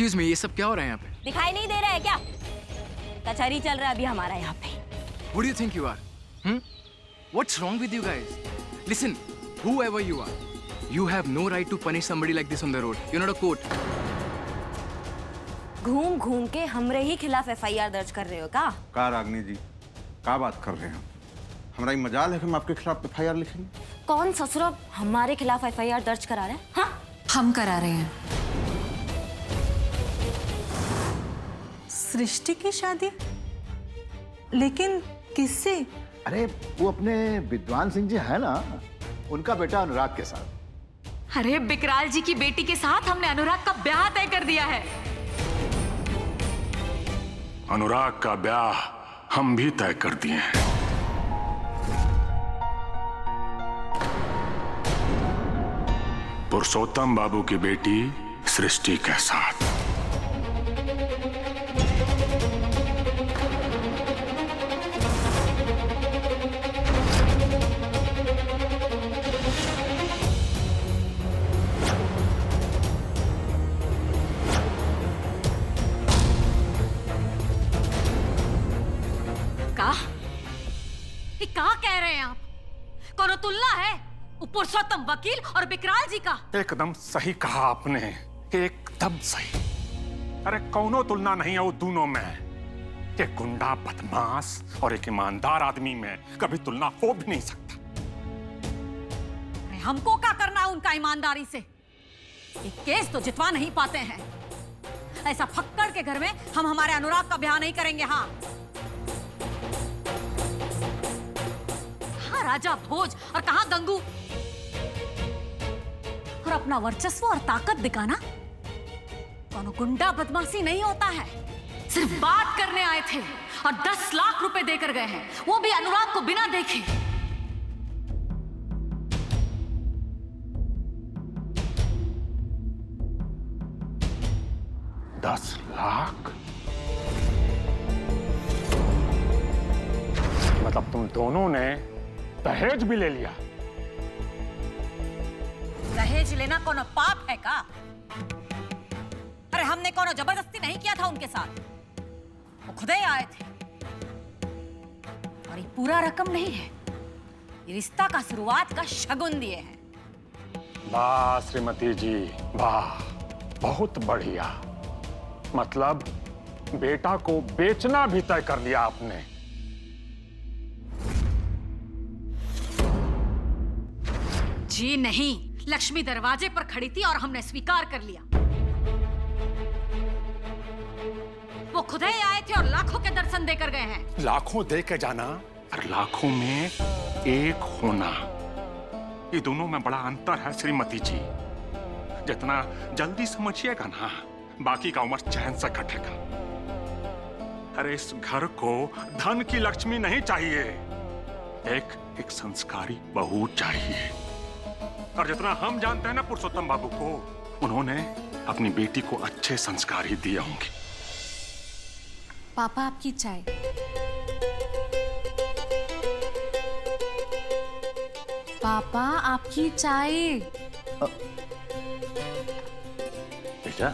Excuse me, ये सब क्या हो रहा है यहाँ पे? दिखाई नहीं दे रहा है क्या? कचहरी चल रहा है अभी हमारा यहाँ पे। Who do you think you are? What's wrong with you guys? Listen, whoever you are, you have no right to punish somebody like this on the road. You're not a court. घूम घूम के हमरे ही खिलाफ FIR दर्ज कर रहे हो का? रागनी जी, क्या बात कर रहे हैं? हमारा ही मजाल है कि हम आपके खिलाफ FIR लिखेंगे। कौन ससुरा हमारे खिलाफ FIR दर्ज करा रहे हैं? हाँ? हम करा रहे हैं। सृष्टि की शादी? लेकिन किससे? अरे वो अपने विद्वान सिंह जी है ना, उनका बेटा अनुराग के साथ। अरे बिकराल जी की बेटी के साथ हमने अनुराग का ब्याह तय कर दिया है। अनुराग का ब्याह हम भी तय कर दिए हैं। पुरुषोत्तम बाबू की बेटी सृष्टि के साथ। क्या कह रहे हैं आप? कौन तुलना है पुरुषोत्तम वकील और बिकराल जी का? एकदम सही कहा आपने, एकदम सही। अरे कौनो तुलना नहीं है वो दोनों में। एक गुंडा बदमाश और एक ईमानदार आदमी में कभी तुलना हो भी नहीं सकता। अरे हमको क्या करना है उनका ईमानदारी से? एक केस तो जितवा नहीं पाते हैं। ऐसा फक्कड़ के घर में हम हमारे अनुराग का ब्याह नहीं करेंगे। हाँ, राजा भोज और कहां गंगू? और अपना वर्चस्व और ताकत दिखाना कौन गुंडा बदमाशी नहीं होता है। सिर्फ बात करने आए थे और 10 लाख रुपए देकर गए हैं, वो भी अनुराग को बिना देखे। $10 लाख? मतलब तुम दोनों ने दहेज भी ले लिया? दहेज लेना कोनो पाप है का? अरे हमने कोनो जबरदस्ती नहीं किया था उनके साथ, वो खुद ही आए थे। और ये पूरा रकम नहीं है, ये रिश्ता का शुरुआत का शगुन दिए हैं। वाह श्रीमती जी, वाह, बहुत बढ़िया। मतलब बेटा को बेचना भी तय कर लिया आपने। जी नहीं, लक्ष्मी दरवाजे पर खड़ी थी और हमने स्वीकार कर लिया। वो खुद ही आए थे और लाखों के दर्शन देकर गए हैं। लाखों दे के जाना और लाखों में एक होना, ये दोनों में बड़ा अंतर है श्रीमती जी। जितना जल्दी समझिएगा ना, बाकी का उम्र चैन से कटेगा। अरे इस घर को धन की लक्ष्मी नहीं चाहिए, एक संस्कारी बहू चाहिए। और जितना हम जानते हैं ना पुरुषोत्तम बाबू को, उन्होंने अपनी बेटी को अच्छे संस्कार ही दिए होंगे। पापा आपकी चाय। पापा आपकी चाय। बेटा,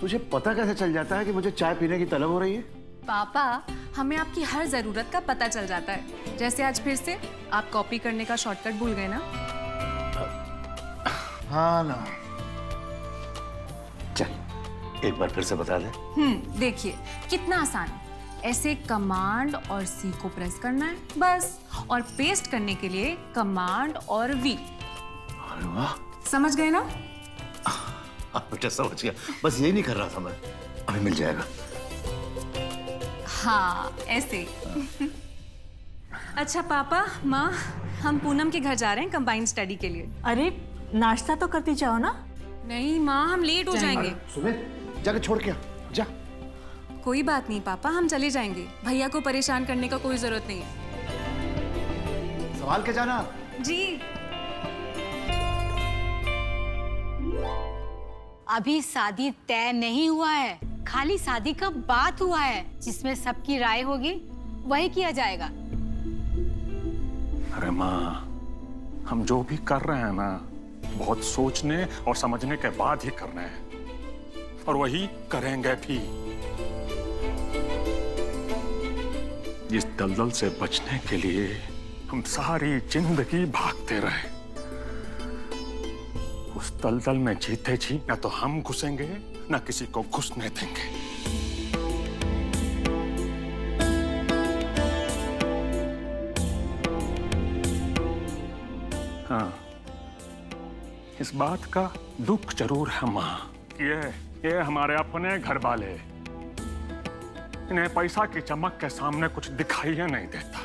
तुझे पता कैसे चल जाता है कि मुझे चाय पीने की तलब हो रही है? पापा, हमें आपकी हर जरूरत का पता चल जाता है। जैसे आज फिर से आप कॉपी करने का शॉर्टकट भूल गए ना? हाँ ना। चल, एक बार फिर से बता दे। देखिए कितना आसान है। ऐसे कमांड और सी को प्रेस करना है बस, और पेस्ट करने के लिए कमांड और वी। अरे वाह, समझ गए ना? बेटा समझ गया, बस यही नहीं कर रहा था मैं। अभी मिल जाएगा। हाँ ऐसे। अच्छा पापा, माँ, हम पूनम के घर जा रहे हैं कंबाइंड स्टडी के लिए। अरे नाश्ता तो करती जाओ ना। नहीं माँ, हम लेट हो जाएंगे। सुमित, जाके छोड़ के आ, जा। कोई बात नहीं पापा, हम चले जाएंगे। भैया को परेशान करने का कोई जरूरत नहीं है। संभाल के जाना। जी। अभी शादी तय नहीं हुआ है, खाली शादी का बात हुआ है, जिसमें सबकी राय होगी वही किया जाएगा। अरे माँ, हम जो भी कर रहे हैं ना, बहुत सोचने और समझने के बाद ही कर रहे हैं। और वही करेंगे भी। इस दलदल से बचने के लिए हम सारी जिंदगी भागते रहे। उस दलदल में जीते जी ना तो हम घुसेंगे ना किसी को घुसने देंगे। हाँ, इस बात का दुख जरूर है मां कि ये हमारे अपने घर वाले, इन्हें पैसा की चमक के सामने कुछ दिखाई ही नहीं देता।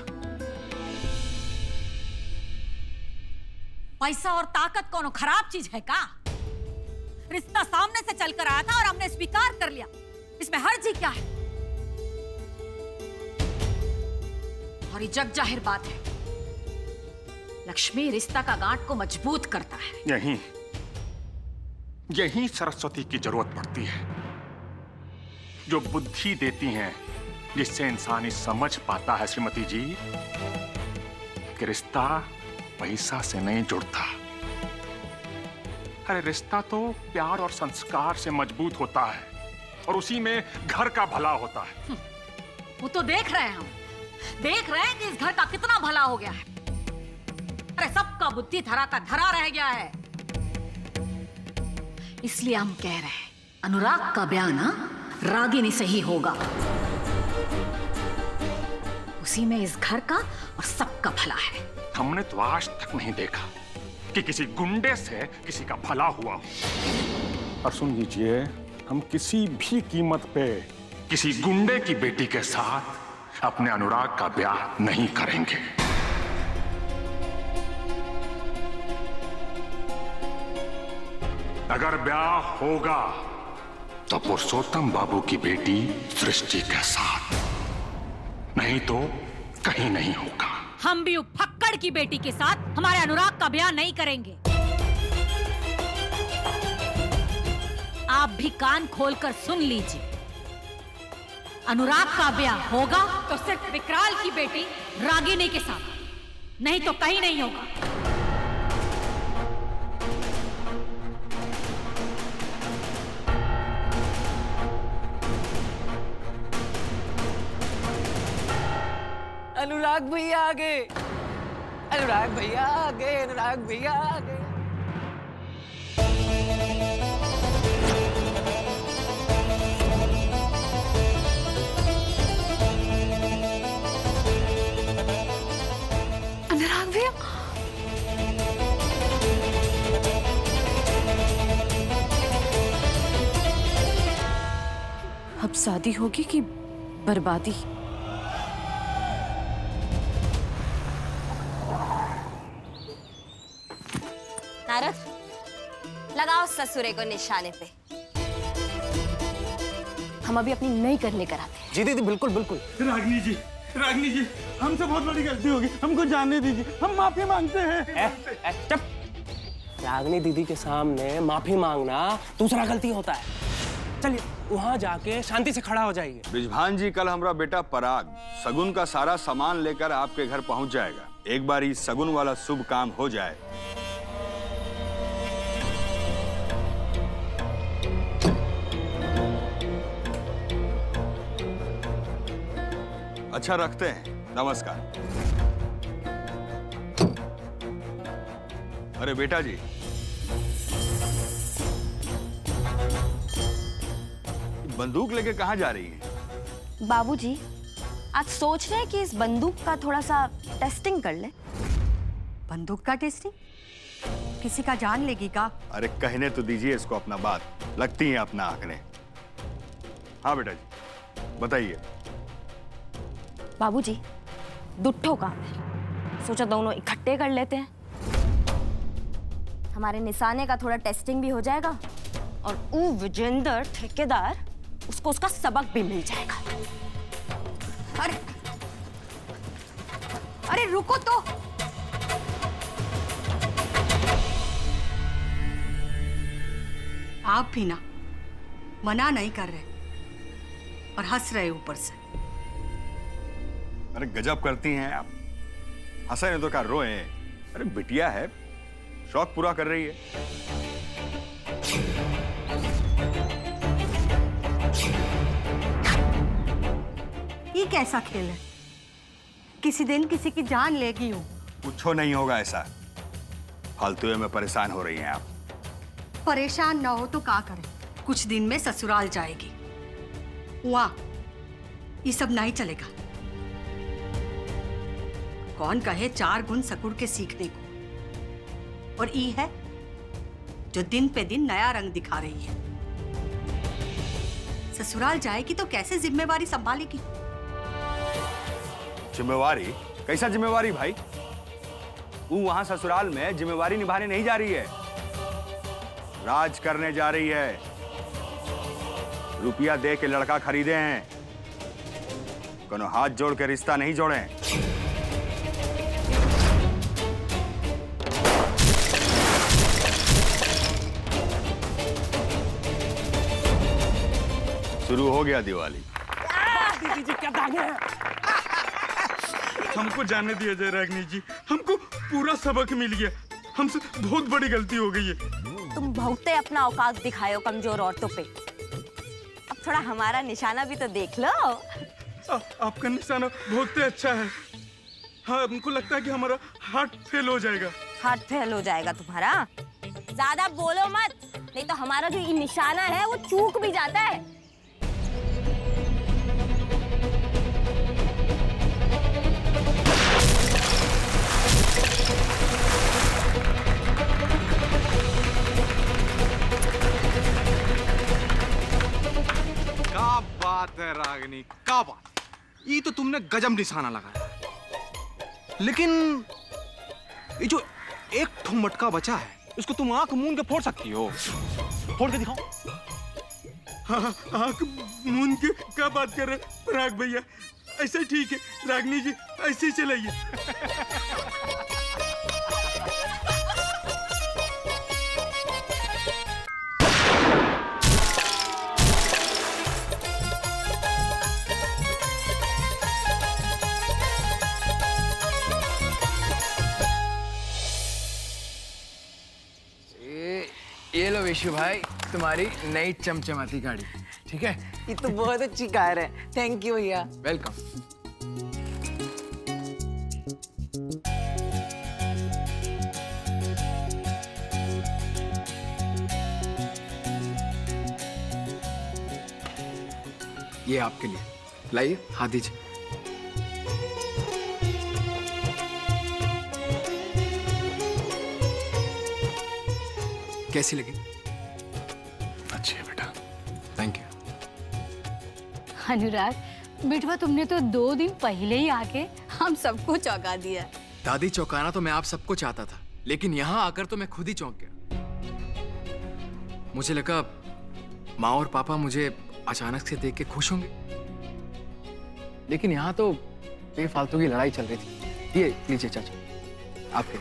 पैसा और ताकत कौन खराब चीज है का? रिश्ता सामने से चलकर आया था और हमने स्वीकार कर लिया, इसमें हर्ज ही क्या है? और ये जग जाहिर बात है, लक्ष्मी रिश्ता का गांठ को मजबूत करता है। यही सरस्वती की जरूरत पड़ती है, जो बुद्धि देती हैं, जिससे इंसान समझ पाता है श्रीमती जी कि रिश्ता पैसा से नहीं जुड़ता। अरे रिश्ता तो प्यार और संस्कार से मजबूत होता है और उसी में घर का भला होता है। वो तो देख रहे हैं हम, देख रहे हैं कि इस घर का कितना भला हो गया है। अरे सबका बुद्धि धरा का धरा रह गया है। इसलिए हम कह रहे हैं अनुराग का ब्याह ना रागिनी से ही होगा, उसी में इस घर का और सबका भला है। हमने तो आज तक नहीं देखा कि किसी गुंडे से किसी का भला हुआ हो। और सुन लीजिए, हम किसी भी कीमत पे किसी गुंडे की बेटी के साथ अपने अनुराग का ब्याह नहीं करेंगे। अगर ब्याह होगा तो पुरुषोत्तम बाबू की बेटी सृष्टि के साथ, नहीं तो कहीं नहीं होगा। हम भी फक्कड़ की बेटी के साथ हमारे अनुराग का ब्याह नहीं करेंगे। आप भी कान खोलकर सुन लीजिए, अनुराग का ब्याह होगा तो सिर्फ विकराल की बेटी रागिनी के साथ, नहीं तो कहीं नहीं होगा। अनुराग भैया आ गए, अनुराग भैया आ गए, अनुराग भैया आ गए। अनुराग भैया, अब शादी होगी कि बर्बादी? नारद, लगाओ ससुरे को निशाने पे। हम अभी अपनी नई करने कराते हैं। जी दीदी, बिल्कुल बिल्कुल। रागिनी जी, रागिनी जी, हमसे बहुत बड़ी गलती होगी, हमको जाने दीजिए, हम माफी मांगते हैं। चुप। रागिनी दीदी के सामने माफी मांगना दूसरा गलती होता है। चलिए वहाँ जाके शांति से खड़ा हो जाइए। बिजभान जी, कल हमारा बेटा पराग सगुन का सारा सामान लेकर आपके घर पहुंच जाएगा। एक बार ही सगुन वाला शुभ काम हो जाए। अच्छा, रखते हैं। नमस्कार। अरे बेटा जी, बंदूक लेके कहाँ जा रही हैं? बाबूजी, आज सोच रहे हैं कि इस बंदूक का थोड़ा सा टेस्टिंग कर ले। बंदूक का टेस्टिंग? किसी का जान लेगी का? अरे कहने तो दीजिए इसको अपना बात, लगती है अपना आंकने। हाँ बेटा जी, बताइए। बाबूजी, दुट्ठो काम है, सोचा दोनों इकट्ठे कर लेते हैं। हमारे निशाने का थोड़ा टेस्टिंग भी हो जाएगा और ऊ विजेंद्र ठेकेदार, उसको उसका सबक भी मिल जाएगा। अरे अरे रुको तो। आप भी ना मना नहीं कर रहे और हंस रहे ऊपर से। अरे गजब करती हैं आप, हंसे नहीं तो क्या रोए। अरे बिटिया है, शौक पूरा कर रही है। कैसा खेल है? किसी दिन किसी की जान लेगी हूँ। कुछ नहीं होगा ऐसा। फालतू में परेशान हो रही हैं आप। परेशान ना हो तो क्या करें? कुछ दिन में ससुराल जाएगी। वाह, ये सब नहीं चलेगा। कौन कहे 4 गुण सकुड़ के सीखने को, और ई है जो दिन पे दिन नया रंग दिखा रही है। ससुराल जाएगी तो कैसे जिम्मेवारी संभालेगी? जिम्मेवारी? कैसा जिम्मेवारी भाई? वो वहां ससुराल में जिम्मेवारी निभाने नहीं जा रही है, राज करने जा रही है। रुपया दे के लड़का खरीदे हैं, कोनो हाथ जोड़ के रिश्ता नहीं जोड़े। शुरू हो गया दिवाली। दीदी जी क्या दागे हैं? हमको जाने दिया जाए रागिनी जी, हमको पूरा सबक मिल गया। हमसे बहुत बड़ी गलती हो गई है। तुम बहुते अपना औकात दिखाओ कमजोर औरतों पे। अब थोड़ा हमारा निशाना भी तो देख लो। आपका निशाना बहुत अच्छा है। हाँ, हमको लगता है कि हमारा हार्ट फेल हो जाएगा। हार्ट फेल हो जाएगा तुम्हारा? ज्यादा बोलो मत, नहीं तो हमारा जो ये निशाना है वो चूक भी जाता है। क्या बात है रागिनी, क्या बात। ये तो तुमने गजब निशाना लगाया, लेकिन ये जो एक ठो मटका बचा है उसको तुम आंख मूंद के फोड़ सकती हो। फोड़ के दिखाओ। हाँ, आंख मूंद के क्या बात कर रहे पराग भैया? ऐसे ठीक है रागिनी जी, ऐसे ही चलाइए। ये लो विशु भाई, तुम्हारी नई चमचमाती गाड़ी। ठीक है? ये तो बहुत अच्छी कार है। थैंक यू भैया। वेलकम। ये आपके लिए, लाइए, हाथ दीजिए। कैसी लगी? अच्छी है बेटा। Thank you. अनुराग बेटवा, तुमने तो 2 दिन पहले ही आके हम सबको चौंका दिया। दादी, चौंकाना तो मैं आप सबको चाहता था, लेकिन यहाँ आकर तो मैं खुद ही चौंक गया। मुझे लगा माँ और पापा मुझे अचानक से देख के खुश होंगे, लेकिन यहाँ तो बेफालतू की लड़ाई चल रही थी। ये लीजिए चाचा, आपके।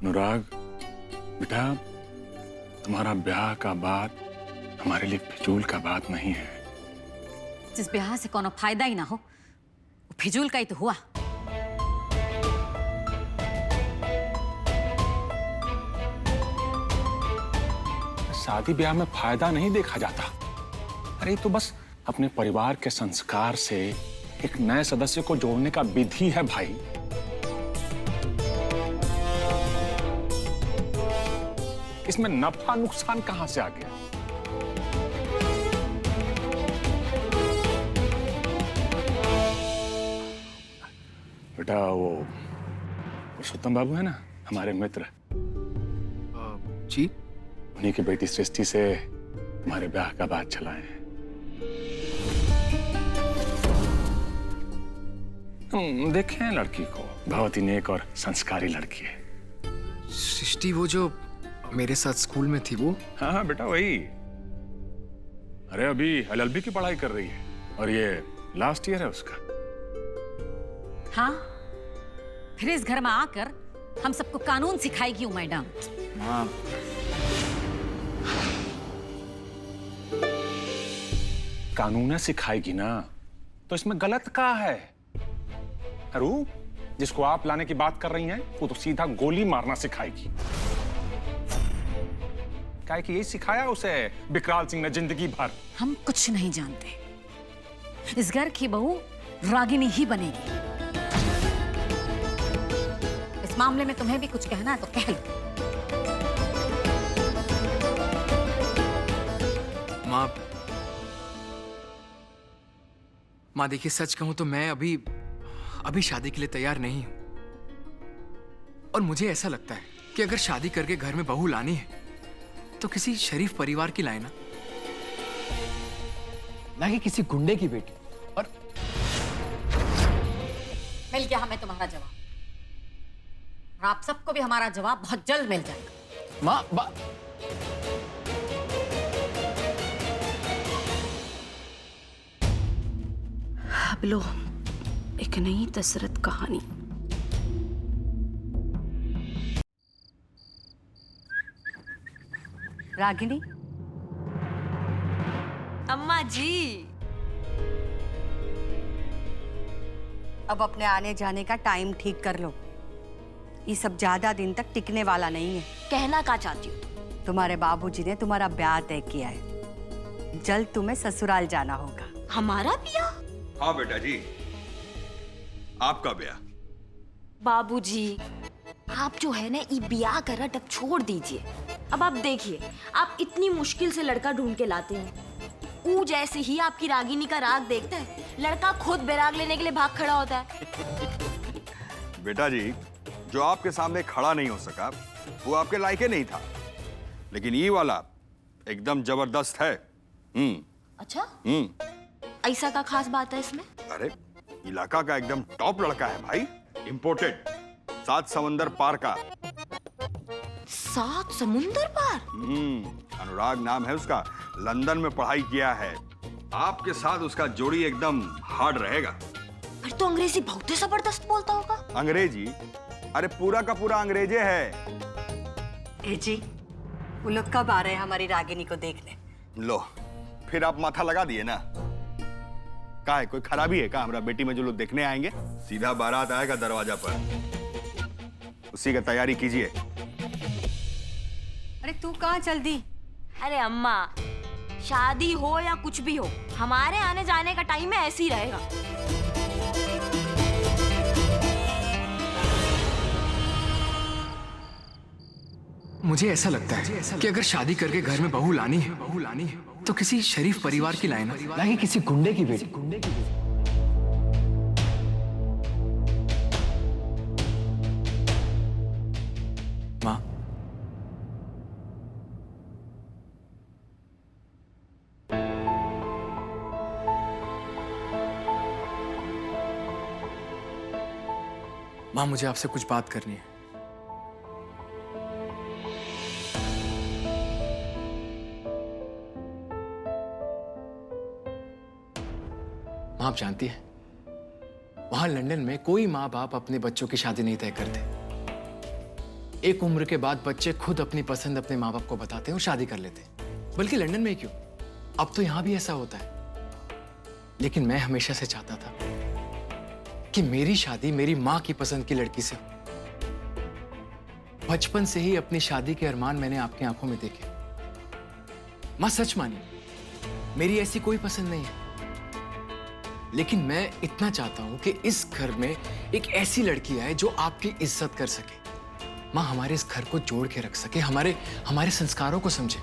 अनुराग बेटा, तुम्हारा ब्याह का बात हमारे लिए फिजूल का बात नहीं है। जिस ब्याह से कोनो फायदा ही ना हो, वो फिजूल का ही तो हुआ। शादी ब्याह में फायदा नहीं देखा जाता। अरे तो बस अपने परिवार के संस्कार से एक नए सदस्य को जोड़ने का विधि है भाई। इसमें नफा नुकसान कहां से आ गया? बेटा, वो पुरुषोत्तम बाबू है ना, हमारे मित्र जी, उन्हीं की बेटी सृष्टि से हमारे ब्याह का बात चला है। हम देखे हैं लड़की को, बहुत ही नेक और संस्कारी लड़की है। सृष्टि वो जो मेरे साथ स्कूल में थी वो? हाँ हाँ बेटा, वही। अरे अभी LLB की पढ़ाई कर रही है और ये लास्ट ईयर है उसका। हाँ, फिर इस घर में आकर हम सबको कानून सिखाएगी वो मैडम। हाँ। कानून सिखाएगी ना, तो इसमें गलत क्या है? अरू, जिसको आप लाने की बात कर रही हैं, वो तो सीधा गोली मारना सिखाएगी। काहे कि यही सिखाया उसे विकराल सिंह ने जिंदगी भर। हम कुछ नहीं जानते। इस घर की बहू रागिनी ही बनेगी। इस मामले में तुम्हें भी कुछ कहना है तो कह लो। माँ देखिए, सच कहूं तो मैं अभी शादी के लिए तैयार नहीं हूं। और मुझे ऐसा लगता है कि अगर शादी करके घर में बहू लानी है तो किसी शरीफ परिवार की लाए ना कि किसी गुंडे की बेटी। और मिल गया हमें तुम्हारा जवाब। और आप सबको भी हमारा जवाब बहुत जल्द मिल जाएगा। माँ अब लो एक नई दशरथ कहानी। रागिनी, अम्मा जी, अब अपने आने जाने का टाइम ठीक कर लो। ये सब ज्यादा दिन तक टिकने वाला नहीं है। कहना क्या चाहती हो? तुम्हारे बाबूजी ने तुम्हारा ब्याह तय किया है। जल्द तुम्हें ससुराल जाना होगा। हमारा ब्याह? हाँ बेटा जी, आपका ब्याह। बाबूजी, आप जो है ना ये ब्याह कर अब छोड़ दीजिए। अब आप देखिए, आप इतनी मुश्किल से लड़का ढूंढ के लाते हैं। ऊ जैसे ही आपकी रागिनी का राग देखता है, लड़का खुद बैराग लेने के लिए भाग खड़ा होता है। बेटा जी, जो आपके सामने खड़ा नहीं हो सका वो आपके लायके नहीं था, लेकिन ये वाला एकदम जबरदस्त है। अच्छा, ऐसा का खास बात है इसमें? अरे इलाका का एकदम टॉप लड़का है भाई, इंपोर्टेड, 7 समंदर पार का। 7 समुंदर पार? अनुराग नाम है उसका, लंदन में पढ़ाई किया है। आपके साथ उसका जोड़ी एकदम हार्ड रहेगा। फिर तो अंग्रेजी बहुत ही जबरदस्त बोलता होगा। अंग्रेजी? अरे पूरा का पूरा अंग्रेजे है। ए जी, वो लोग कब आ रहे हैं हमारी रागिनी को देखने? लो, फिर आप माथा लगा दिए ना। का है, कोई खराबी है का हमारा बेटी में जो लोग देखने आएंगे? सीधा बारात आएगा दरवाजा पर, उसी की तैयारी कीजिए। अरे तू कहाँ चल दी? अरे अम्मा, शादी हो या कुछ भी हो, हमारे आने जाने का टाइम में ऐसे ही रहेगा। मुझे ऐसा लगता है कि अगर शादी करके घर में बहू लानी है तो किसी शरीफ परिवार की लाए ना कि किसी गुंडे की बेटी। माँ, माँ मुझे आपसे कुछ बात करनी है। माँ, आप जानती है, वहां लंदन में कोई माँ बाप अपने बच्चों की शादी नहीं तय करते। एक उम्र के बाद बच्चे खुद अपनी पसंद अपने माँ बाप को बताते हैं और शादी कर लेते हैं। बल्कि लंदन में क्यों, अब तो यहां भी ऐसा होता है। लेकिन मैं हमेशा से चाहता था कि मेरी शादी मेरी माँ की पसंद की लड़की से हो। बचपन से ही अपनी शादी के अरमान मैंने आपकी आंखों में देखे। माँ सच मानिए, मेरी ऐसी कोई पसंद नहीं है, लेकिन मैं इतना चाहता हूं कि इस घर में एक ऐसी लड़की आए जो आपकी इज्जत कर सके। माँ, हमारे इस घर को जोड़ के रख सके, हमारे संस्कारों को समझे।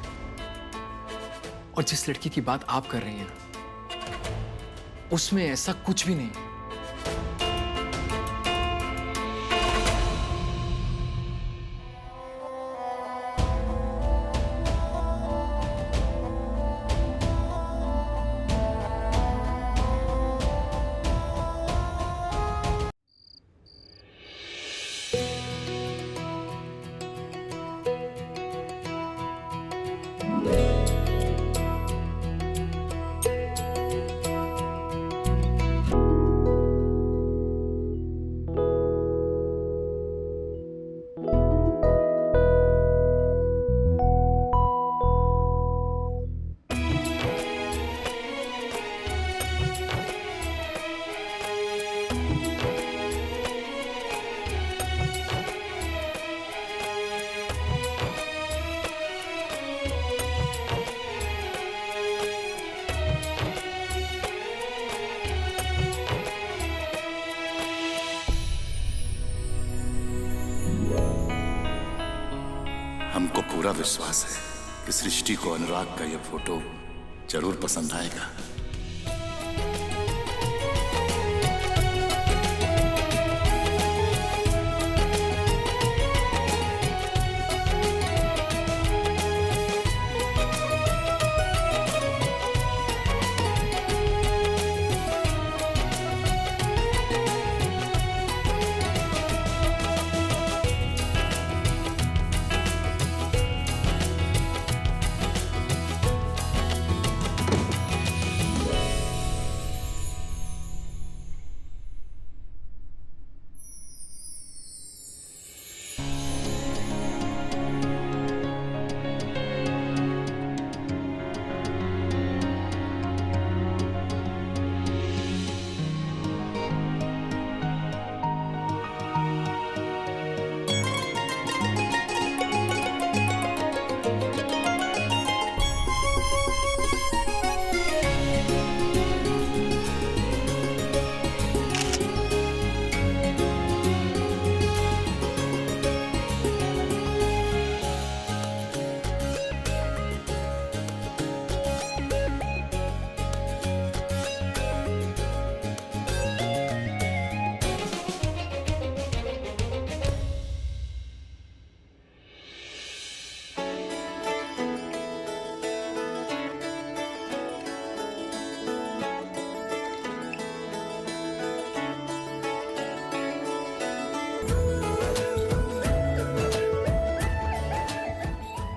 और जिस लड़की की बात आप कर रही हैं ना, उसमें ऐसा कुछ भी नहीं है। हमको पूरा विश्वास है कि सृष्टि को अनुराग का यह फोटो जरूर पसंद आएगा।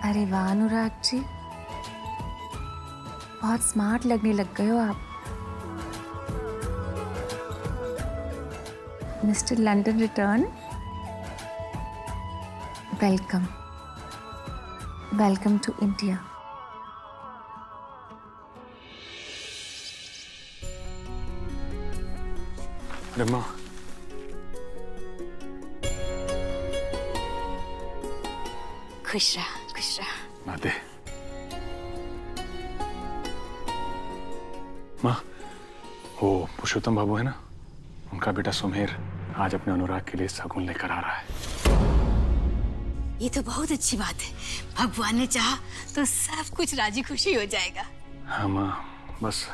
अरे वाह अनुराग जी, बहुत स्मार्ट लगने लग गए हो आप। Mister London return, welcome, welcome to India. अरे माँ, खुश रहा, खुश रहा। नाते माँ, वो पुरुषोत्तम बाबू है ना, उनका बेटा सुमेर आज अपने अनुराग के लिए शगुन लेकर आ रहा है। ये तो बहुत अच्छी बात है। भगवान ने चाहा तो सब कुछ राजी खुशी हो जाएगा। हाँ माँ, बस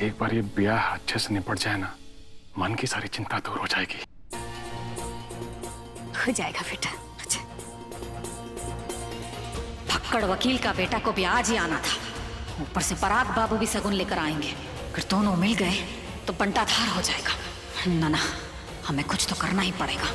एक बार ये ब्याह अच्छे से निपट जाए ना, मन की सारी चिंता दूर हो जाएगी। हो जाएगा बेटा। फक्कड़ वकील का बेटा को भी आज ही आना था, ऊपर से पराग बाबू भी सगुन लेकर आएंगे। अगर दोनों मिल गए तो बंटाधार हो जाएगा। ना ना, हमें कुछ तो करना ही पड़ेगा।